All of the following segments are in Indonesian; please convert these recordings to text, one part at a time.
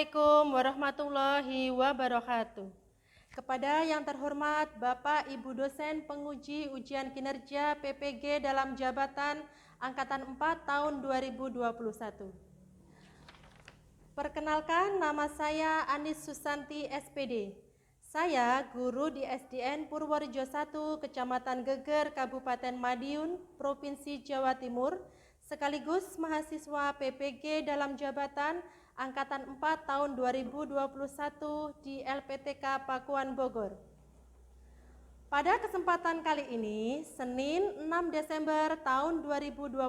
Assalamualaikum warahmatullahi wabarakatuh. Kepada yang terhormat Bapak Ibu dosen penguji ujian kinerja PPG dalam jabatan Angkatan 4 tahun 2021. Perkenalkan, nama saya Anis Susanti SPD. Saya guru di SDN Purworejo 1, Kecamatan Geger, Kabupaten Madiun, Provinsi Jawa Timur, sekaligus mahasiswa PPG dalam jabatan Angkatan 4 tahun 2021 di LPTK Pakuan Bogor. Pada kesempatan kali ini, Senin 6 Desember tahun 2021,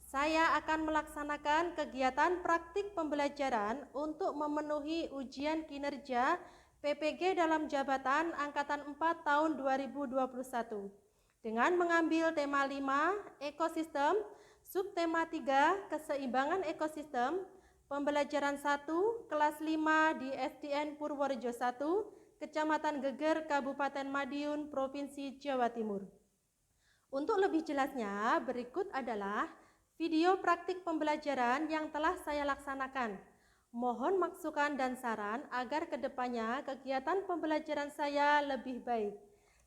saya akan melaksanakan kegiatan praktik pembelajaran untuk memenuhi ujian kinerja PPG dalam jabatan Angkatan 4 tahun 2021 dengan mengambil tema 5, ekosistem, subtema 3, keseimbangan ekosistem, pembelajaran 1, kelas 5 di SDN Purworejo 1, Kecamatan Geger, Kabupaten Madiun, Provinsi Jawa Timur. Untuk lebih jelasnya, berikut adalah video praktik pembelajaran yang telah saya laksanakan. Mohon masukan dan saran agar kedepannya kegiatan pembelajaran saya lebih baik.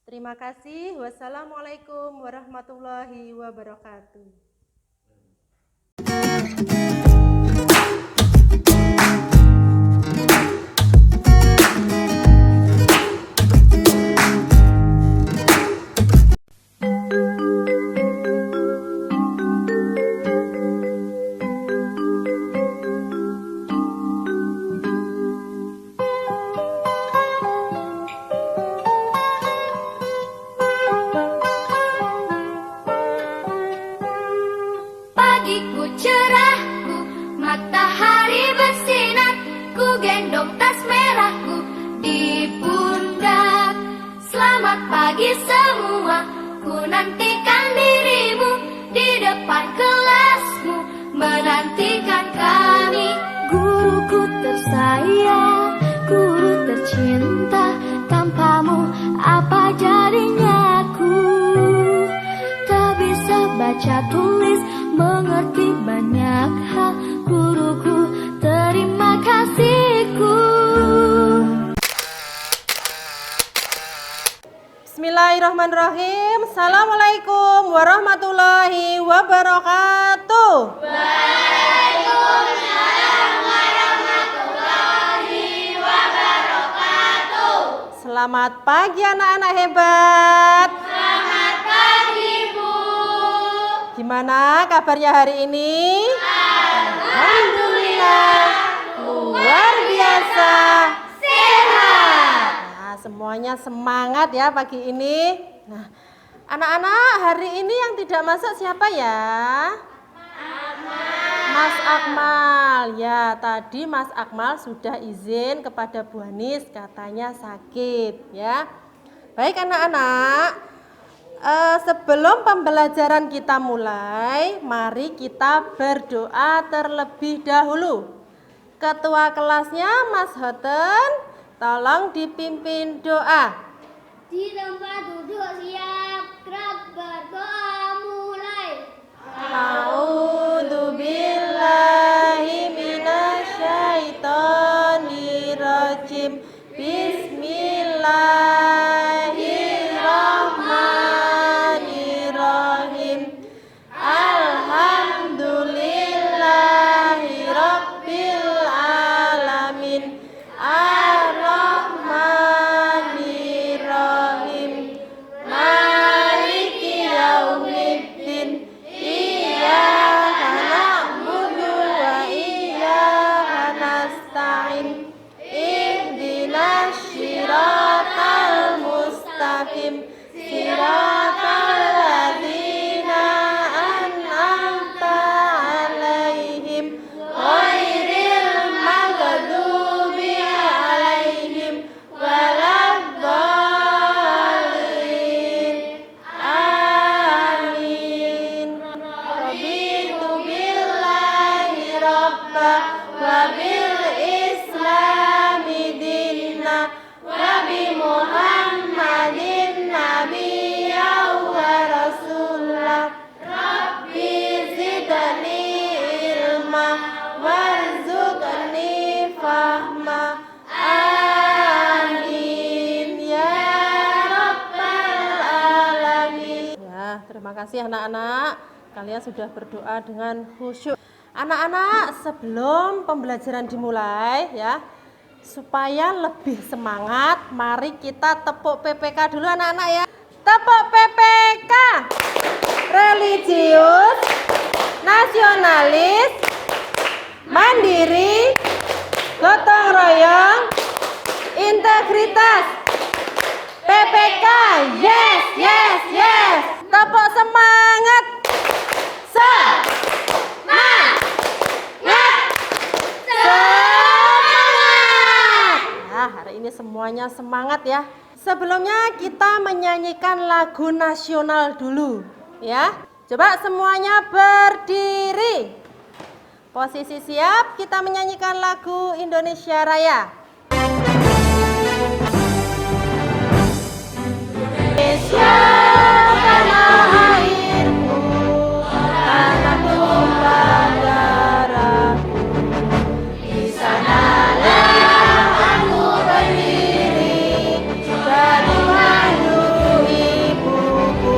Terima kasih. Wassalamualaikum warahmatullahi wabarakatuh. Pagiku cerahku, matahari bersinar, ku gendong tas merahku di pundak. Selamat pagi semua, ku nantikan dirimu di depan kelasmu, menantikan kami. Guruku tersayang, guru tercinta, tanpamu apa jadinya aku? Tak bisa baca tulis, mengerti banyak hal, guruku, terima kasihku. Bismillahirrahmanirrahim. Assalamualaikum warahmatullahi wabarakatuh. Waalaikumsalam warahmatullahi wabarakatuh. Selamat pagi anak-anak hebat. Selamat pagi, Bu. Gimana kabarnya hari ini? Alhamdulillah, luar biasa Sehat. Nah, semuanya semangat ya pagi ini. Nah, anak-anak, hari ini yang tidak masuk siapa ya? Mas Akmal. Ya, tadi Mas Akmal sudah izin kepada Bu Hanis, katanya sakit ya. Baik anak-anak, sebelum pembelajaran kita mulai, mari kita berdoa terlebih dahulu. Ketua kelasnya Mas Hoten, tolong dipimpin doa. Di tempat duduk siap, gerak berdoa mulai. A'udzubillahi minasyaitonirrajim. Bismillahirrahmanirrahim. Alhamdulillahi rabbil alamin. Ar-Rahmanirrahim. Maliki yaumiddin. Iyyaka na'budu wa iyyaka nasta'in. Ihdinas siratal mustaqim. Siratal ladzina an'amta 'alaihim ghairil maghdubi 'alaihim kasih anak-anak. Kalian sudah berdoa dengan khusyuk. Anak-anak, sebelum pembelajaran dimulai ya, supaya lebih semangat, mari kita tepuk PPK dulu anak-anak ya. Tepuk PPK. Religius, nasionalis, mandiri, gotong royong, integritas. PPK, yes, yes, yes. Tepuk semangat. Semangat. Nah, hari ini semuanya semangat ya. Sebelumnya kita menyanyikan lagu nasional dulu ya. Coba semuanya berdiri. Posisi siap, kita menyanyikan lagu Indonesia Raya. Indonesia tanah airku, tanah tumpah darahku. Di sanalah aku berdiri dan mengandung ibuku.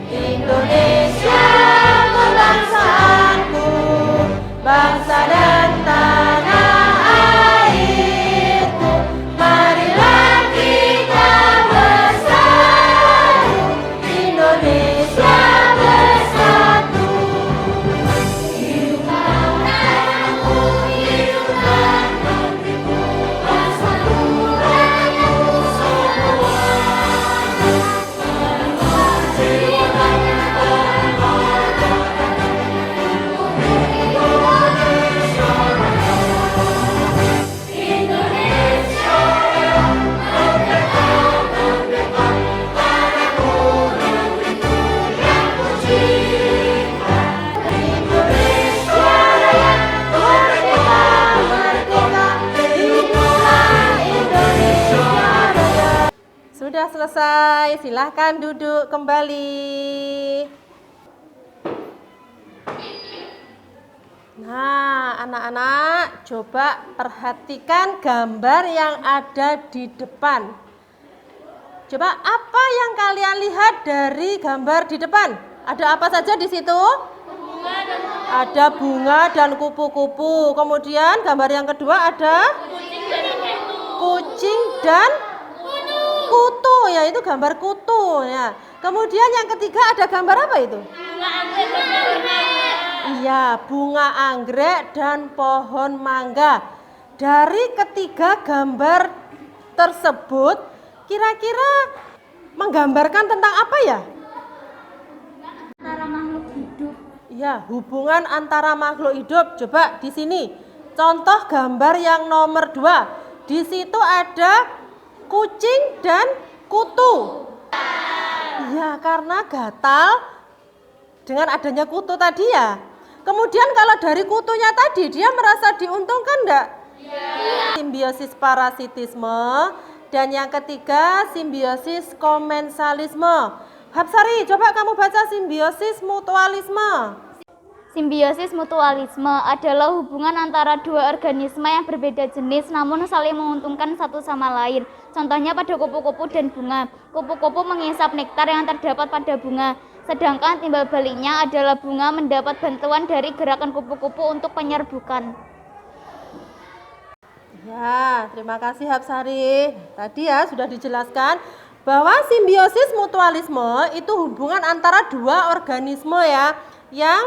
Indonesia kebangsaanku, bangsa dan tanah airku. Marilah kita bersatu, Indonesia bersatu. Hiduplah tanahku, hiduplah negeriku, bersatu rakyatku semua. Marilah jiwanya berkorban untuk Indonesia Raya. Indonesia Raya, merdeka, merdeka, tanahku, negeriku yang ku cinta. Indonesia Raya, merdeka, merdeka, hiduplah Indonesia Raya. Sudah selesai, silahkan duduk kembali. Nah, anak-anak, coba perhatikan gambar yang ada di depan. Coba apa yang kalian lihat dari gambar di depan? Ada apa saja di situ? Ada bunga dan kupu-kupu. Kemudian gambar yang kedua ada kucing dan kutu, yaitu gambar kutu ya. Kemudian yang ketiga ada gambar apa itu? Iya, bunga anggrek dan pohon mangga. Dari ketiga gambar tersebut, kira-kira menggambarkan tentang apa ya? Antara makhluk hidup. Iya, hubungan antara makhluk hidup. Coba di sini, contoh gambar yang nomor 2. Di situ ada kucing dan kutu. Iya, karena gatal dengan adanya kutu tadi ya. Kemudian kalau dari kutunya tadi, dia merasa diuntungkan enggak? Iya. Simbiosis parasitisme. Dan yang ketiga, simbiosis komensalisme. Hapsari, coba kamu baca simbiosis mutualisme. Simbiosis mutualisme adalah hubungan antara dua organisme yang berbeda jenis namun saling menguntungkan satu sama lain. Contohnya pada kupu-kupu dan bunga. Kupu-kupu menghisap nektar yang terdapat pada bunga. Sedangkan timbal baliknya adalah bunga mendapat bantuan dari gerakan kupu-kupu untuk penyerbukan. Ya, terima kasih Hapsari. Tadi ya sudah dijelaskan bahwa simbiosis mutualisme itu hubungan antara dua organisme ya yang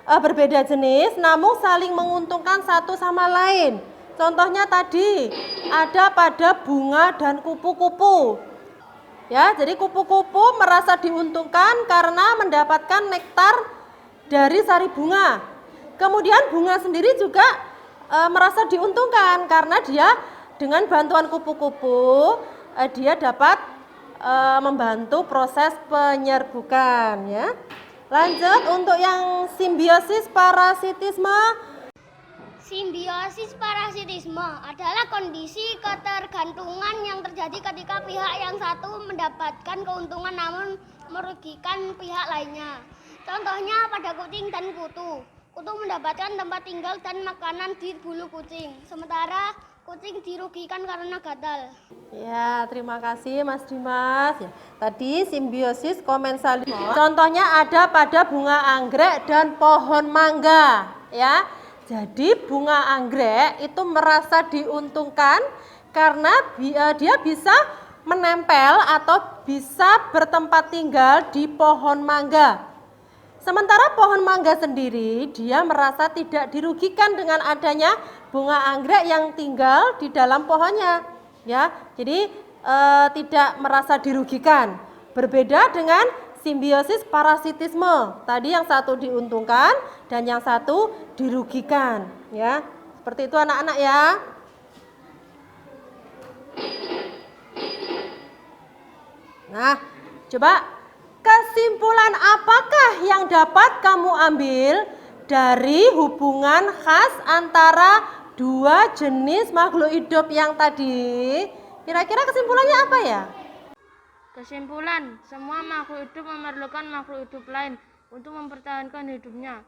berbeda jenis namun saling menguntungkan satu sama lain. Contohnya tadi ada pada bunga dan kupu-kupu. Ya, jadi kupu-kupu merasa diuntungkan karena mendapatkan nektar dari sari bunga. Kemudian bunga sendiri juga merasa diuntungkan karena dia dengan bantuan kupu-kupu dia dapat membantu proses penyerbukan ya. Lanjut untuk yang simbiosis parasitisme. Simbiosis parasitisme adalah kondisi ketergantungan yang terjadi ketika pihak yang satu mendapatkan keuntungan namun merugikan pihak lainnya. Contohnya pada kucing dan kutu. Kutu mendapatkan tempat tinggal dan makanan di bulu kucing, sementara Kucing dirugikan karena gatal. Ya, terima kasih Mas Dimas. Ya, tadi simbiosis komensalisme. Contohnya ada pada bunga anggrek dan pohon mangga, ya. Jadi bunga anggrek itu merasa diuntungkan karena dia bisa menempel atau bisa bertempat tinggal di pohon mangga. Sementara pohon mangga sendiri dia merasa tidak dirugikan dengan adanya bunga anggrek yang tinggal di dalam pohonnya, ya. Jadi tidak merasa dirugikan. Berbeda dengan simbiosis parasitisme. Tadi yang satu diuntungkan dan yang satu dirugikan, ya. Seperti itu anak-anak ya. Nah, coba kesimpulan apakah yang dapat kamu ambil dari hubungan khas antara dua jenis makhluk hidup yang tadi? Kira-kira kesimpulannya apa ya? Kesimpulan, semua makhluk hidup memerlukan makhluk hidup lain untuk mempertahankan hidupnya.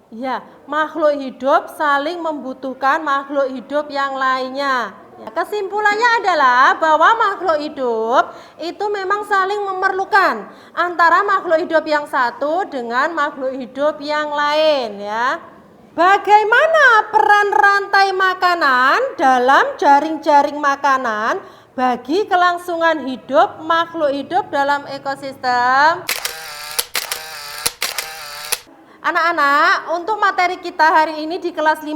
Ya, makhluk hidup saling membutuhkan makhluk hidup yang lainnya. Ya, kesimpulannya adalah bahwa makhluk hidup itu memang saling memerlukan antara makhluk hidup yang satu dengan makhluk hidup yang lain, ya. Bagaimana peran rantai makanan dalam jaring-jaring makanan bagi kelangsungan hidup makhluk hidup dalam ekosistem? Anak-anak, untuk materi kita hari ini di kelas 5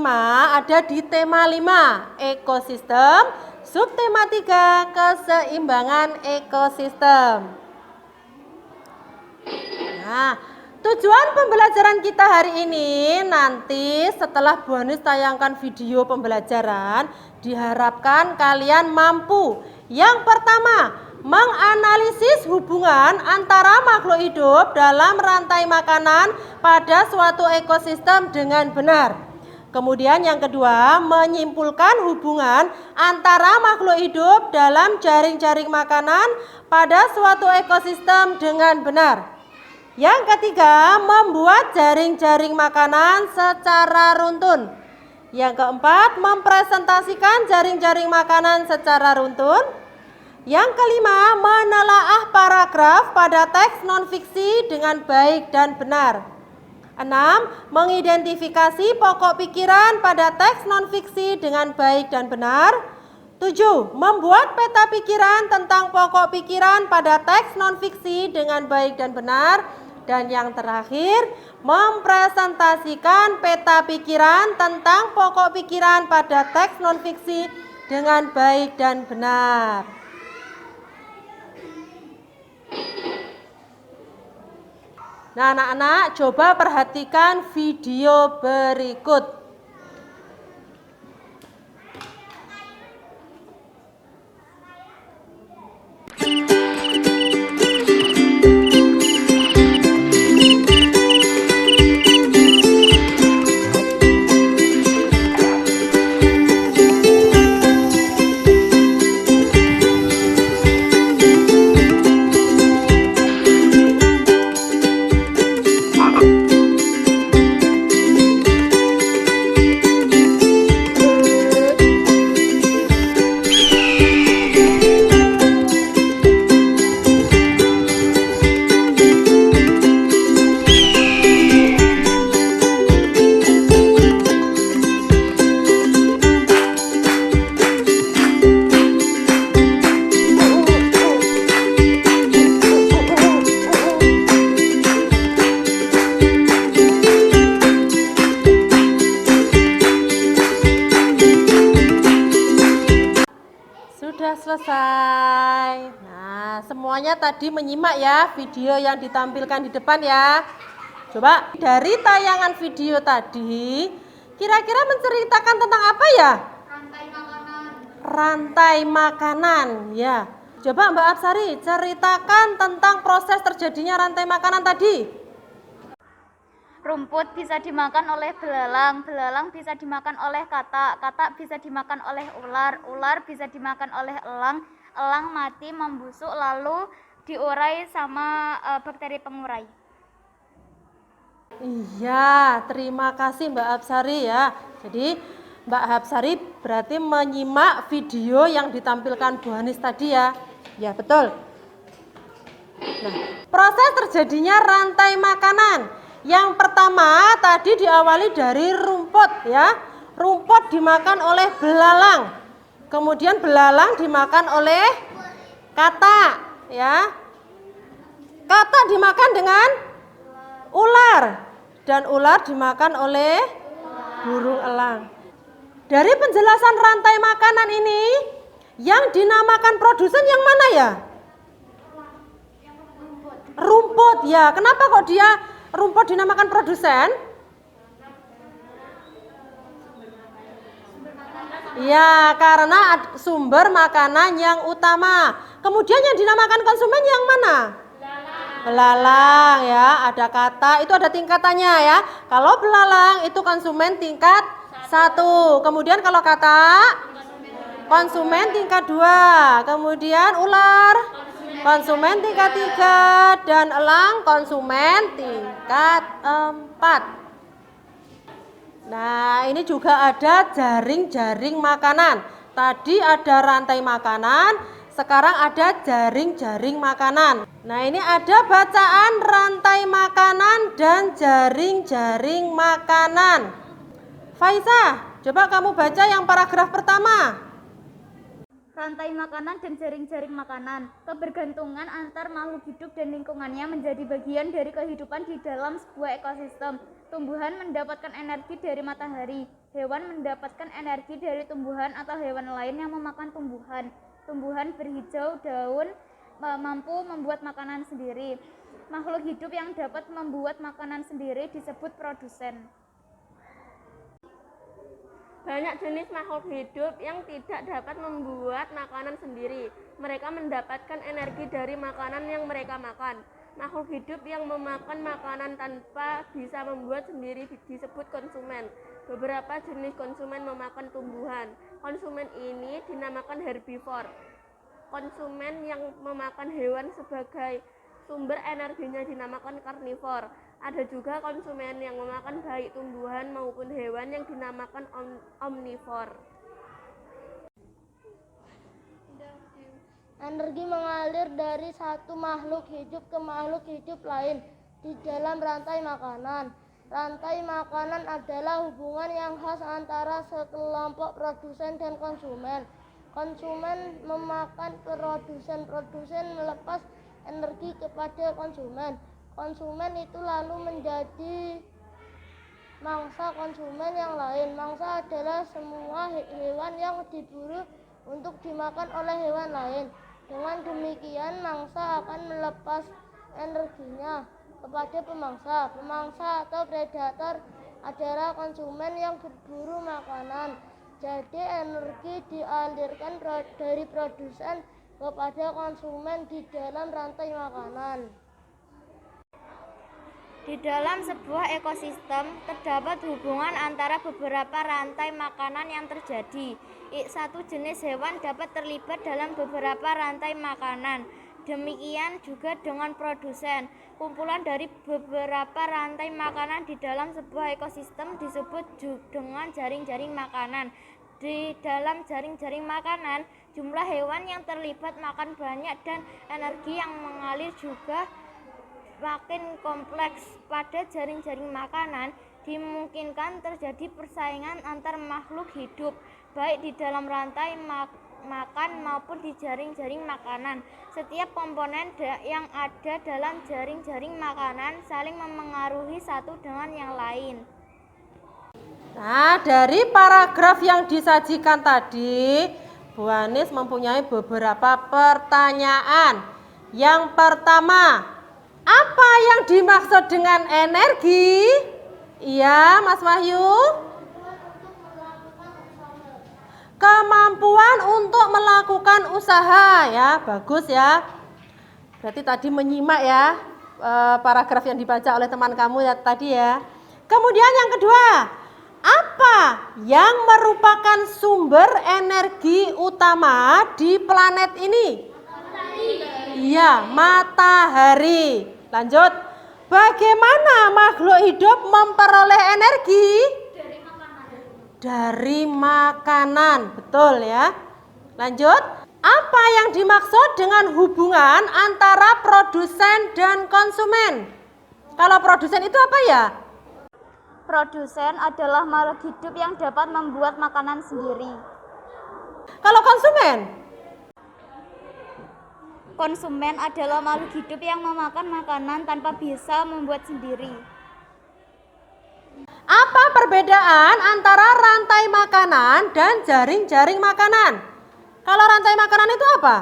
ada di tema 5, ekosistem, subtema 3, keseimbangan ekosistem. Nah, tujuan pembelajaran kita hari ini nanti setelah Bu Hanis tayangkan video pembelajaran, diharapkan kalian mampu. Yang pertama, menganalisis hubungan antara makhluk hidup dalam rantai makanan pada suatu ekosistem dengan benar. Kemudian yang kedua, menyimpulkan hubungan antara makhluk hidup dalam jaring-jaring makanan pada suatu ekosistem dengan benar. Yang ketiga, membuat jaring-jaring makanan secara runtun. Yang keempat, mempresentasikan jaring-jaring makanan secara runtun. Yang kelima, menelaah paragraf pada teks non-fiksi dengan baik dan benar. 6. Mengidentifikasi pokok pikiran pada teks non-fiksi dengan baik dan benar. 7. Membuat peta pikiran tentang pokok pikiran pada teks non-fiksi dengan baik dan benar. Dan yang terakhir, mempresentasikan peta pikiran tentang pokok pikiran pada teks non-fiksi dengan baik dan benar. Nah, anak-anak, coba perhatikan video berikut. Sudah selesai. Nah, semuanya tadi menyimak ya video yang ditampilkan di depan ya. Coba dari tayangan video tadi, kira-kira menceritakan tentang apa ya? Rantai makanan. Rantai makanan, ya. Coba Mbak Apsari ceritakan tentang proses terjadinya rantai makanan tadi. Rumput bisa dimakan oleh belalang, belalang bisa dimakan oleh katak, katak bisa dimakan oleh ular, ular bisa dimakan oleh elang, elang mati membusuk lalu diurai sama bakteri pengurai. Iya, terima kasih Mbak Apsari ya. Jadi Mbak Hapsari berarti menyimak video yang ditampilkan Bu Hanis tadi ya. Ya, betul. Nah, proses terjadinya rantai makanan. Yang pertama tadi diawali dari rumput ya. Rumput dimakan oleh belalang. Kemudian belalang dimakan oleh katak ya. Katak dimakan dengan ular dan ular dimakan oleh burung elang. Dari penjelasan rantai makanan ini, yang dinamakan produsen yang mana ya? Rumput ya. Kenapa kok dia rumput dinamakan produsen? Ya, karena sumber makanan yang utama. Kemudian yang dinamakan konsumen yang mana? Belalang ya, ada kata, itu ada tingkatannya ya. Kalau belalang itu konsumen tingkat 1. Kemudian kalau kata konsumen tingkat 2. Kemudian ular konsumen tingkat 3 dan elang konsumen tingkat 4. Nah, ini juga ada jaring-jaring makanan. Tadi ada rantai makanan, sekarang ada jaring-jaring makanan. Nah, ini ada bacaan rantai makanan dan jaring-jaring makanan. Faiza, coba kamu baca yang paragraf pertama. Rantai makanan dan jaring-jaring makanan. Kebergantungan antar makhluk hidup dan lingkungannya menjadi bagian dari kehidupan di dalam sebuah ekosistem. Tumbuhan mendapatkan energi dari matahari. Hewan mendapatkan energi dari tumbuhan atau hewan lain yang memakan tumbuhan. Tumbuhan berhijau daun mampu membuat makanan sendiri. Makhluk hidup yang dapat membuat makanan sendiri disebut produsen. Banyak jenis makhluk hidup yang tidak dapat membuat makanan sendiri. Mereka mendapatkan energi dari makanan yang mereka makan. Makhluk hidup yang memakan makanan tanpa bisa membuat sendiri disebut konsumen. Beberapa jenis konsumen memakan tumbuhan. Konsumen ini dinamakan herbivore. Konsumen yang memakan hewan sebagai sumber energinya dinamakan karnivor. Ada juga konsumen yang memakan baik tumbuhan maupun hewan yang dinamakan omnivor. Energi mengalir dari satu makhluk hidup ke makhluk hidup lain di dalam rantai makanan. Rantai makanan adalah hubungan yang khas antara sekelompok produsen dan konsumen. Konsumen memakan produsen, produsen melepas energi kepada konsumen. Konsumen itu lalu menjadi mangsa konsumen yang lain. Mangsa adalah semua hewan yang diburu untuk dimakan oleh hewan lain. Dengan demikian, mangsa akan melepas energinya kepada pemangsa. Pemangsa atau predator adalah konsumen yang berburu makanan. Jadi energi dialirkan dari produsen kepada konsumen di dalam rantai makanan. Di dalam sebuah ekosistem, terdapat hubungan antara beberapa rantai makanan yang terjadi. Satu jenis hewan dapat terlibat dalam beberapa rantai makanan. Demikian juga dengan produsen. Kumpulan dari beberapa rantai makanan di dalam sebuah ekosistem disebut dengan jaring-jaring makanan. Di dalam jaring-jaring makanan, jumlah hewan yang terlibat makan banyak dan energi yang mengalir juga makin kompleks. Pada jaring-jaring makanan dimungkinkan terjadi persaingan antar makhluk hidup, baik di dalam rantai makan maupun di jaring-jaring makanan. Setiap komponen yang ada dalam jaring-jaring makanan saling memengaruhi satu dengan yang lain. Nah, dari paragraf yang disajikan tadi, Bu Hanis mempunyai beberapa pertanyaan. Yang pertama, apa yang dimaksud dengan energi? Iya, Mas Wahyu. Kemampuan untuk melakukan usaha ya, bagus ya. Berarti tadi menyimak ya paragraf yang dibaca oleh teman kamu ya tadi ya. Kemudian yang kedua, apa yang merupakan sumber energi utama di planet ini? Iya, matahari. Lanjut. Bagaimana makhluk hidup memperoleh energi? dari makanan. Betul ya. Lanjut. Apa yang dimaksud dengan hubungan antara produsen dan konsumen? Kalau produsen itu apa ya? Produsen adalah makhluk hidup yang dapat membuat makanan sendiri. Kalau konsumen? Konsumen adalah makhluk hidup yang memakan makanan tanpa bisa membuat sendiri. Apa perbedaan antara rantai makanan dan jaring-jaring makanan? Kalau rantai makanan itu apa?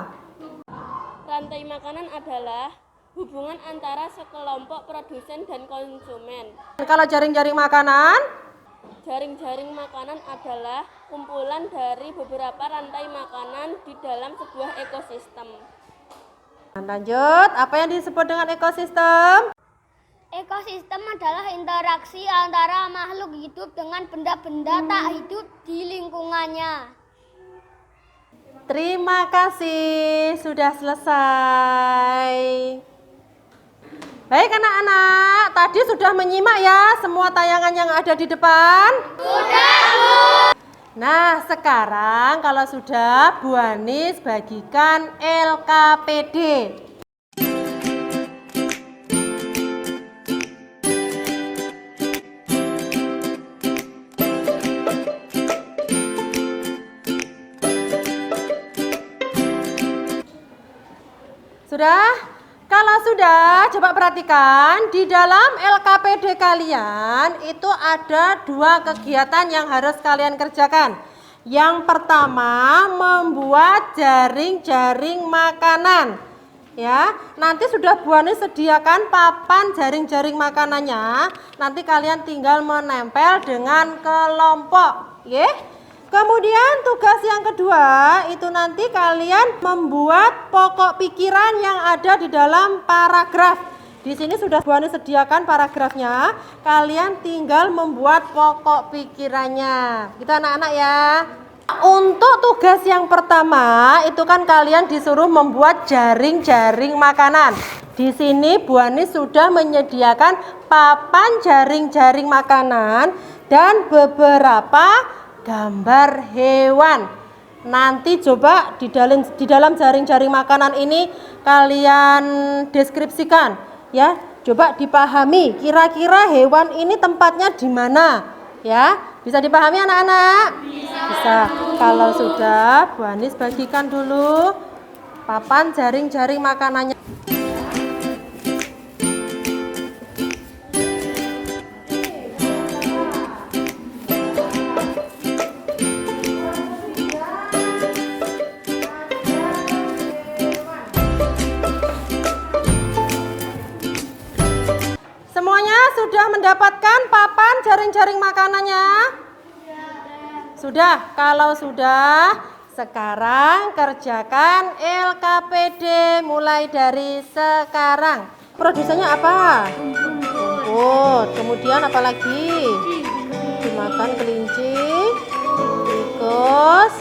Rantai makanan adalah hubungan antara sekelompok produsen dan konsumen. Kalau jaring-jaring makanan? Jaring-jaring makanan adalah kumpulan dari beberapa rantai makanan di dalam sebuah ekosistem. Lanjut, apa yang disebut dengan ekosistem? Ekosistem adalah interaksi antara makhluk hidup dengan benda-benda tak hidup di lingkungannya. Terima kasih, sudah selesai. Baik anak-anak, tadi sudah menyimak ya semua tayangan yang ada di depan? Sudah, Bu. Nah, sekarang kalau sudah, Bu Anis bagikan LKPD. Sudah? Kalau sudah, coba perhatikan di dalam LKPD kalian itu ada 2 kegiatan yang harus kalian kerjakan. Yang pertama, membuat jaring-jaring makanan. Ya, nanti sudah Bu Anis sediakan papan jaring-jaring makanannya. Nanti kalian tinggal menempel dengan kelompok, ya. Kemudian tugas yang kedua itu nanti kalian membuat pokok pikiran yang ada di dalam paragraf. Di sini sudah Bu Anis sediakan paragrafnya. Kalian tinggal membuat pokok pikirannya. Gitu anak-anak ya. Untuk tugas yang pertama itu kan kalian disuruh membuat jaring-jaring makanan. Di sini Bu Anis sudah menyediakan papan jaring-jaring makanan dan beberapa gambar hewan. Nanti coba di dalam jaring-jaring makanan ini kalian deskripsikan ya. Coba dipahami kira-kira hewan ini tempatnya di mana ya. Bisa dipahami anak-anak? Bisa. Kalau sudah, Bu Anis bagikan dulu papan jaring-jaring makanannya. Semuanya sudah mendapatkan papan jaring-jaring makanannya? Sudah. Kalau sudah, sekarang kerjakan LKPD mulai dari sekarang. Produsennya apa? Rumput. Kemudian apa lagi? Dimakan kelinci, tikus,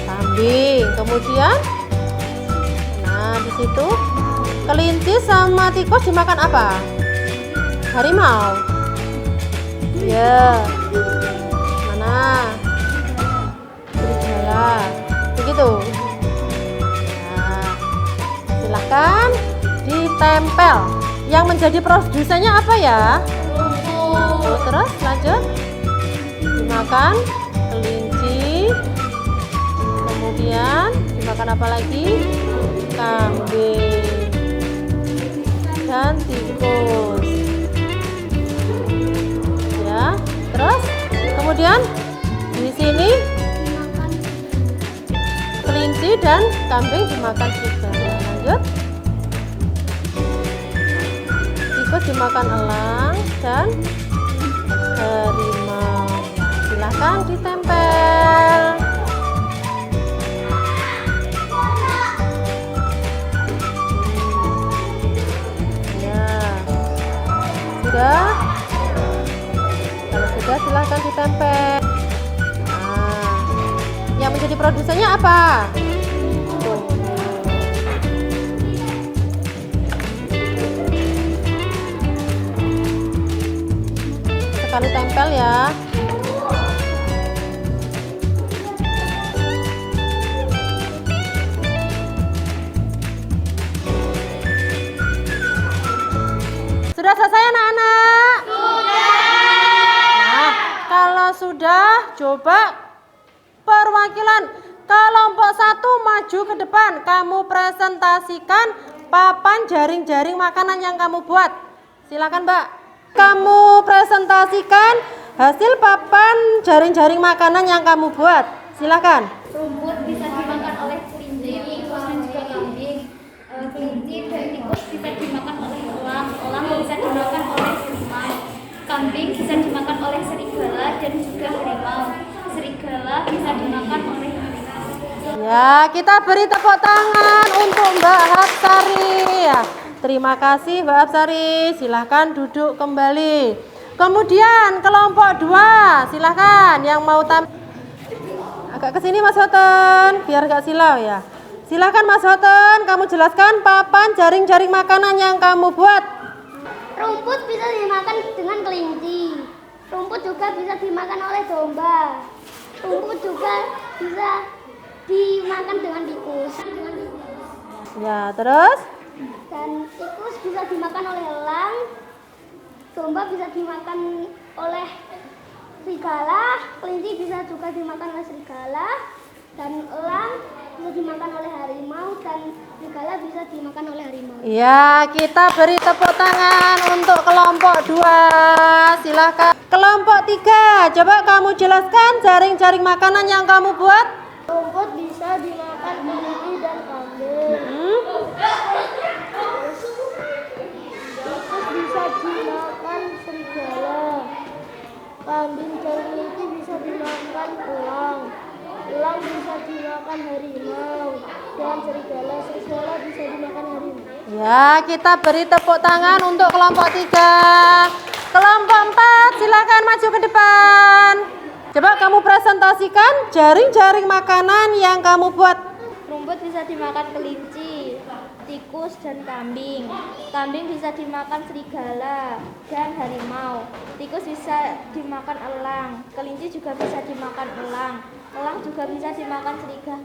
kambing. Kemudian, nah di situ kelinci sama tikus dimakan apa? Harimau. Ya. Mana? Serigala. Begitu. Nah, silahkan ditempel. Yang menjadi produsennya apa ya? Rumput. Terus lanjut. Dimakan kelinci. Kemudian dimakan apa lagi? Kambing dan tikus. Ya, terus kemudian di sini kelinci dan kambing dimakan juga. Lanjut. Tikus dimakan elang dan harimau. Silahkan ditempel. Sudah? Kalau sudah silahkan ditempel. Nah, yang menjadi produsennya apa? sekali tempel ya. Sudah selesai anak-anak? Nah, kalau sudah, coba perwakilan kelompok 1 maju ke depan. Kamu presentasikan papan jaring-jaring makanan yang kamu buat. Silakan Mbak. Kamu presentasikan hasil papan jaring-jaring makanan yang kamu buat. Silakan. Rumput bisa dimakan oleh kelinci, tikus dan juga kambing. Kelinci dan tikus bisa dimakan oleh elang, elang bisa dimakan oleh harimau. Kambing bisa dimakan oleh serigala dan juga harimau. Serigala bisa dimakan oleh harimau. Ya, kita beri tepuk tangan untuk Mbak Hapsari. Ya, terima kasih Mbak Hapsari. Silahkan duduk kembali. Kemudian kelompok 2, silahkan yang mau agak kesini Mas Hoten, biar gak silau ya. Silahkan Mas Hoten, kamu jelaskan papan jaring-jaring makanan yang kamu buat. Rumput bisa dimakan dengan kelinci. Rumput juga bisa dimakan oleh domba. Rumput juga bisa dimakan dengan tikus. Ya, terus? Dan tikus bisa dimakan oleh elang. Domba bisa dimakan oleh serigala. Kelinci bisa juga dimakan oleh serigala. Dan elang bisa dimakan oleh harimau. Dan serigala bisa dimakan oleh harimau. Ya, kita beri tepuk tangan untuk kelompok 2. Silahkan. Kelompok 3, coba kamu jelaskan jaring-jaring makanan yang kamu buat. Rumput bisa dimakan kelinci dan kambing. Tikus bisa dimakan serigala. Kambing dan kelinci bisa dimakan elang. Elang bisa dimakan harimau. Dan serigala bisa dimakan harimau. Ya, kita beri tepuk tangan untuk kelompok 3. Kelompok 4, silakan maju ke depan. Coba kamu presentasikan jaring-jaring makanan yang kamu buat. Rumput bisa dimakan kelinci, tikus dan kambing. Kambing bisa dimakan serigala dan harimau. Tikus bisa dimakan elang. Kelinci juga bisa dimakan elang. Elang juga bisa dimakan harimau.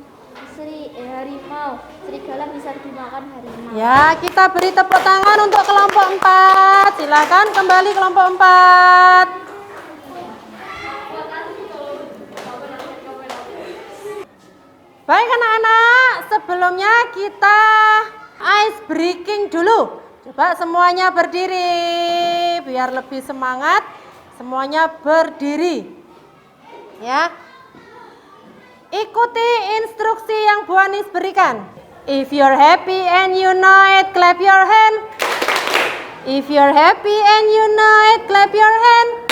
Serigala bisa dimakan harimau. Ya, kita beri tepuk tangan untuk kelompok 4. Silakan kembali kelompok 4. Baik anak-anak, sebelumnya kita ice breaking dulu. Coba semuanya berdiri, biar lebih semangat. Semuanya berdiri. Ya. Ikuti instruksi yang Bu Anis berikan. If you're happy and you know it, clap your hand. If you're happy and you know it, clap your hand.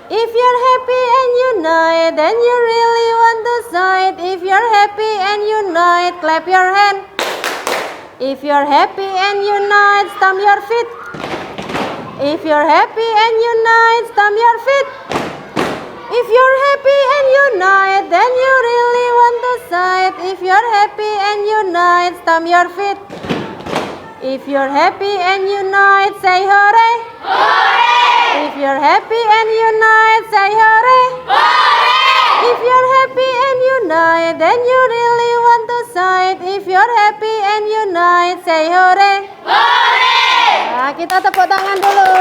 If you're happy and you know it, then you really want to show it. If you're happy and you know it, clap your hand. If you're happy and you know it, stamp your feet. If you're happy and you know it, stamp your feet. If you're happy and you know it, then you really want to show it. If you're happy and you know it, stamp your feet. If you're happy and you know it, say hooray. Hooray! If you're happy and you know it, say hooray. Hooray! If you're happy and you know it, then you really want to show it. If you're happy and you know it, say hooray. Hooray! Nah, kita tepuk tangan dulu.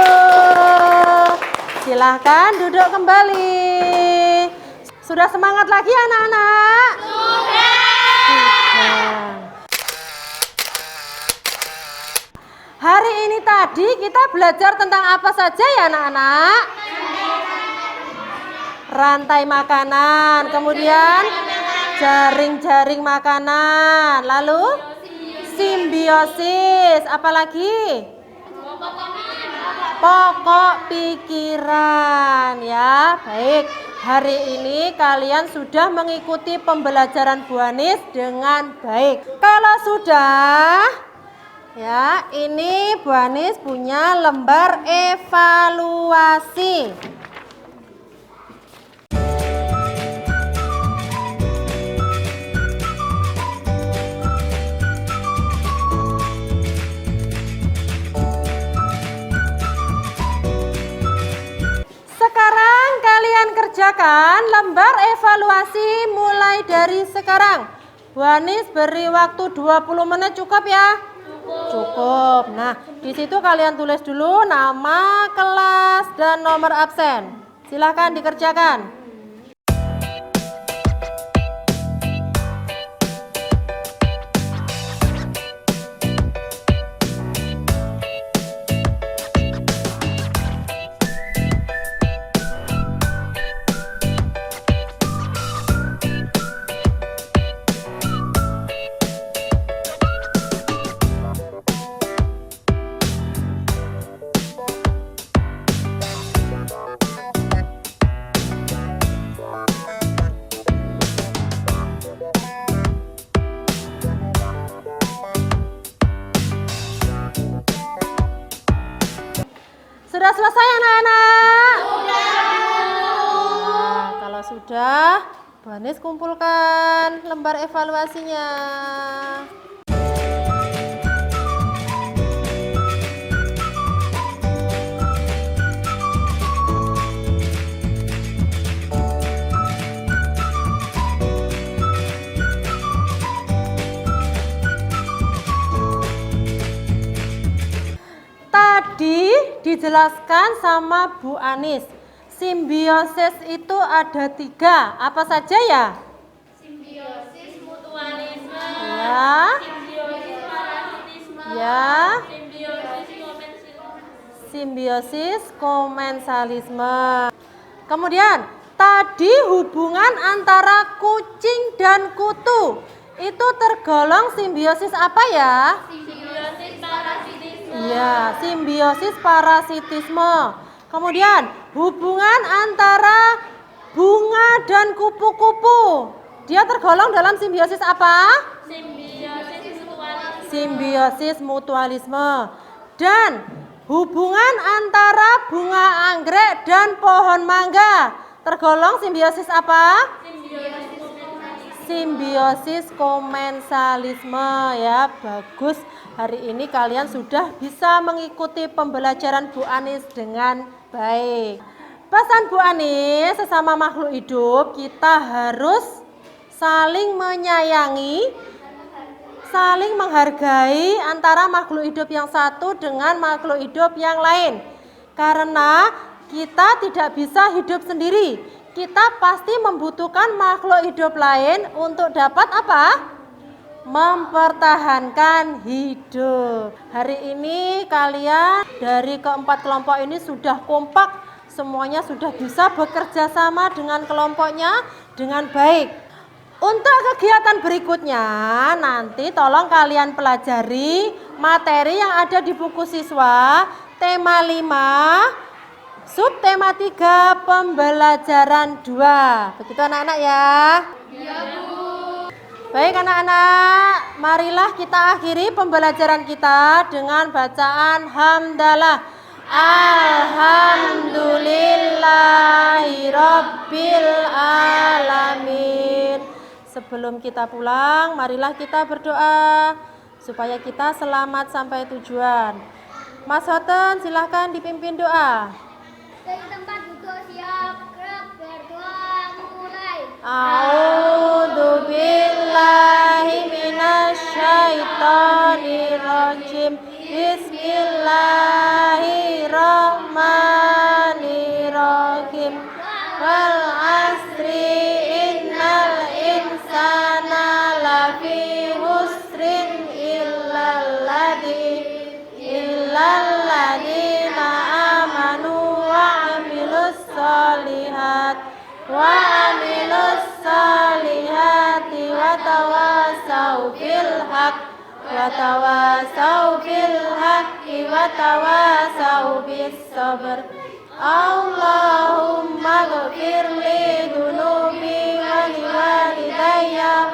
Silahkan duduk kembali. Sudah semangat lagi anak-anak? Sudah. Hari ini tadi kita belajar tentang apa saja ya anak-anak? Rantai makanan, kemudian jaring-jaring makanan, lalu simbiosis, apalagi? Pokok pikiran ya. Baik, hari ini kalian sudah mengikuti pembelajaran Bu Anis dengan baik. Kalau sudah, ya, ini Bu Anis punya lembar evaluasi. evaluasi mulai dari sekarang. Bu Anis beri waktu 20 menit cukup ya? Cukup. Nah, di situ kalian tulis dulu nama, kelas, dan nomor absen. Silahkan dikerjakan. Sudah selesai anak-anak? Nah, kalau sudah, Bu Anis kumpulkan lembar evaluasinya. Tadi dijelaskan sama Bu Anis, simbiosis itu ada 3. Apa saja ya? Simbiosis mutualisme. Ya. Simbiosis parasitisme. Ya. Simbiosis komensalisme. Kemudian, tadi hubungan antara kucing dan kutu itu tergolong simbiosis apa ya? Simbiosis parasitisme. Ya, simbiosis parasitisme. Kemudian hubungan antara bunga dan kupu-kupu, dia tergolong dalam simbiosis apa? Simbiosis mutualisme. Simbiosis mutualisme. Dan hubungan antara bunga anggrek dan pohon mangga tergolong simbiosis apa? Simbiosis komensalisme. Ya, bagus. Hari ini kalian sudah bisa mengikuti pembelajaran Bu Anis dengan baik. Pesan Bu Anis, sesama makhluk hidup kita harus saling menyayangi, saling menghargai antara makhluk hidup yang satu dengan makhluk hidup yang lain. Karena kita tidak bisa hidup sendiri. Kita pasti membutuhkan makhluk hidup lain untuk dapat apa? Mempertahankan hidup. Hari ini kalian dari keempat kelompok ini sudah kompak, semuanya sudah bisa bekerja sama dengan kelompoknya dengan baik. Untuk kegiatan berikutnya nanti tolong kalian pelajari materi yang ada di buku siswa, tema 5, subtema 3, pembelajaran 2. Begitu anak-anak ya? Iya, Bu. Baik anak-anak, marilah kita akhiri pembelajaran kita dengan bacaan hamdalah. Alhamdulillahirabbil alamin. Sebelum kita pulang, marilah kita berdoa supaya kita selamat sampai tujuan. Mas Hoten, silahkan dipimpin doa. Dari tempat duduk siap, gerak berdoa mulai. A'udzu billahi minasyaitonir rajim. Bismillahirrahmanirrahim. Wal asri innal insana lafi husrin illal ladzina amanu wa amilus solihat wa tawasau bil haq wa tawasau bil haqqi wa tawasau bis sabr. Allahumma ghfir li dunubi wa liwalidayya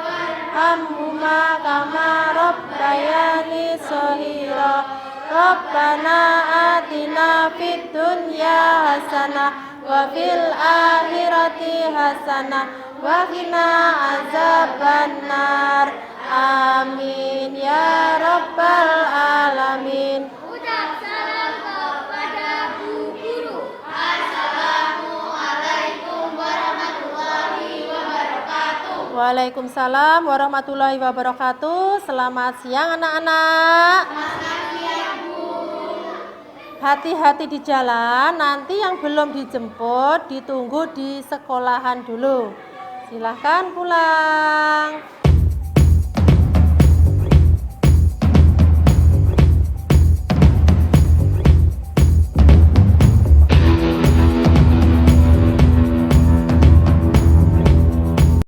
hamhuma kama rabbayani shaghira. Rabbana atina fid dunya hasanah wa fil akhirati hasanah wa qina azabannar. Amin ya rabbal alamin. Ucap salam kepada Bu Guru. Assalamualaikum warahmatullahi wabarakatuh. Waalaikumsalam warahmatullahi wabarakatuh. Selamat siang anak-anak. Hati-hati di jalan, nanti yang belum dijemput ditunggu di sekolahan dulu. Silahkan pulang.